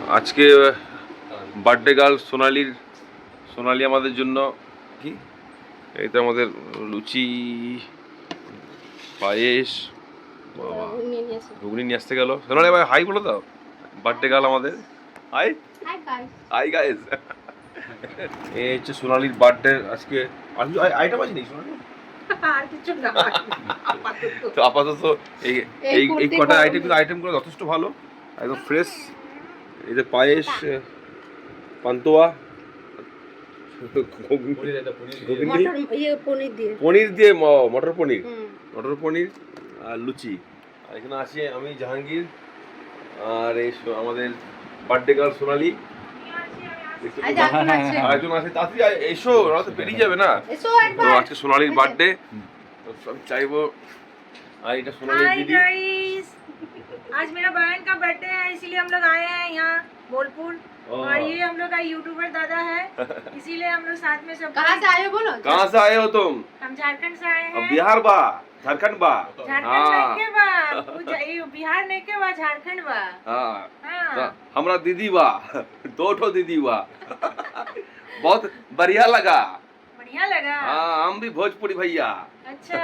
আজকে birthday girl সোনালি আমাদের জন্য কি এইটা আমাদের লুচি পায়েস বাবা ঘুগনি নিয়ে আসতে গেল। সোনালি ভাই হাই বলো দাও, বার্থডে গার্ল আমাদের হাই হাই গাইস। এই হচ্ছে সোনালির বার্থডে আজকে। আইটেম আছে নাকি সোনালি? আর কিছু না তো আপাতত এই কটা আইটেমগুলো যথেষ্ট ভালো, একদম ফ্রেশ। এই যে পায়েস, পান্তুয়া, পনির দিয়ে মটর পনির আর লুচি। আর এখানে আছে আমি জাহাঙ্গীর, আর এই আমাদের বার্থডে গার্ল সোনালি। আরেকজন আছে, তাড়াতাড়ি এসো, রাতে পেরিয়ে যাবে না। তো আজকে সোনালির বার্থডে, আমি चाहबो। আর এটা সোনালির दीदी। आज मेरा बहन का बर्थडे है, इसीलिए हम लोग आए हैं यहाँ बोलपुर। और ये हम लोग का यूट्यूबर दादा है, इसीलिए हम लोग साथ में सब। कहाँ से आए हो बोलो? कहाँ से आए हो तुम? हम झारखंड से आए हैं। बिहार बा, झारखंड बा। झारखंड के बा, बिहार नहीं के बा, झारखंड बा। हाँ, तो हमरा दीदी बा, दो ठो दीदी बा। बहुत बढ़िया लगा। हाँ, हम भी भोजपुरी भैया। अच्छा,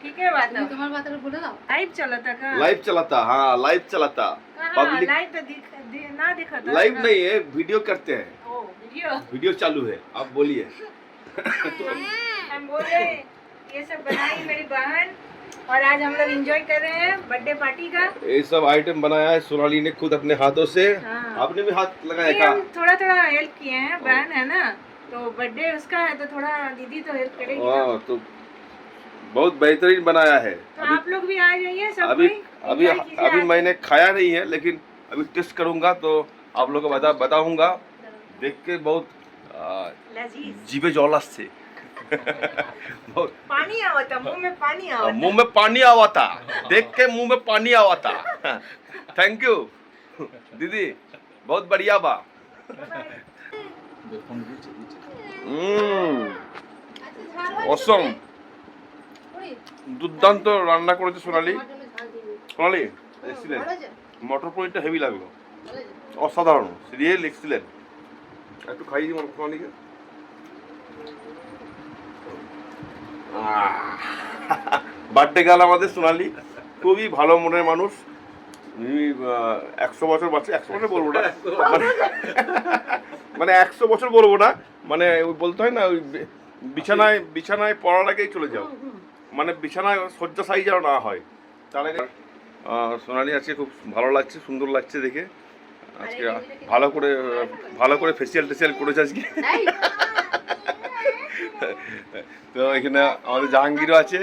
ठीक है बात। तुम्हारी बात बोलो ना। लाइव चलाता का? लाइव चलाता, हाँ लाइव चलाता। पब्लिक लाइव तो ना दिखाता। लाइव नहीं है, वीडियो करते हैं। ओ, वीडियो चालू है, आप बोलिए। हम बोले ये सब बनाई मेरी बहन, और आज हम लोग एंजॉय कर रहे हैं बर्थडे पार्टी का। ये सब आइटम बनाया है सोनाली ने खुद अपने हाथों से। हाँ। आपने भी हाथ लगाया क्या? हम थोड़ा हेल्प किए हैं, बहन है ना, तो बर्थडे उसका है तो थोड़ा दीदी तो हेल्प करेगी ना। तो बहुत बेहतरीन बनाया है। तो आप लोग भी आ जाइए सब। अभी मैंने खाया नहीं है, लेकिन अभी टेस्ट करूंगा तो आप लोगों को बताऊंगा। देख के बहुत जीभे जल आसছে। पानी आवता, मुंह में पानी आवता, देख के मुंह में पानी आवता। थैंक यू दीदी, बहुत बढ़िया बा। অসম, দুর্দান্ত রান্না করেছে সোনালি। এক্সিলেন্ট। মটর পনিরটা হেভি লাগলো, অসাধারণ, রিয়েল এক্সিলেন্ট। একটু খাইয়ে দিই সোনালিকে। বার্থডে গার্ল আমাদের সোনালি, খুবই ভালো মনের মানুষ। 100 বছর বাচ্চা, 100 বছর বলবো না, মানে 100 বছর বলবো না, মানে ওই বলতে হয় না, ওই বিছানায় পড়ার আগেই চলে যাও, মানে বিছানায় শয্যাশায়ী যেন না হয় তার আগে। সোনালি আজকে খুব ভালো লাগছে, সুন্দর লাগছে দেখে। আজকে ভালো করে ফেসিয়াল করেছে আজকে। তো এখানে আমাদের জাহাঙ্গীরও আছে,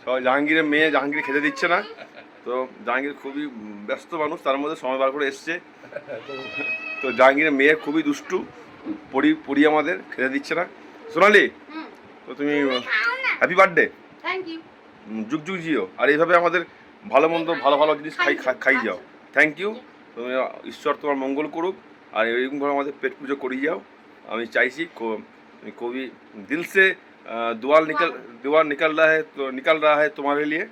সবাই জাহাঙ্গীরের মেয়ে, জাহাঙ্গীর খেতে দিচ্ছে না। তো জাহাঙ্গীর খুবই ব্যস্ত মানুষ, তার মধ্যে সময় বার করে এসছে। তো জাহাঙ্গীরের মেয়ে খুবই দুষ্টু, পড়ি আমাদের খেতে দিচ্ছে না। সোনালি, তো তুমি হ্যাপি বার্থডে, যুগ যুগ জিও, আর এইভাবে আমাদের ভালো মন্দ ভালো জিনিস খাই যাও। Thank you. তুমি ঈশ্বর তোমার মঙ্গল করুক, আর এরকমভাবে আমাদের পেট পুজো করিয়ে যাও। আমি চাইছি কবি দিল সে दुआ निकल रहा है तुम्हारे लिए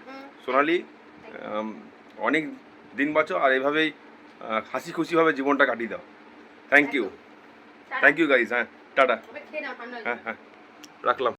সোনালি। অনেক দিন বাঁচো, আর এইভাবেই হাসি খুশিভাবে জীবনটা কাটিয়ে দাও। Thank you guys. হ্যাঁ, টাটা। হ্যাঁ, রাখলাম।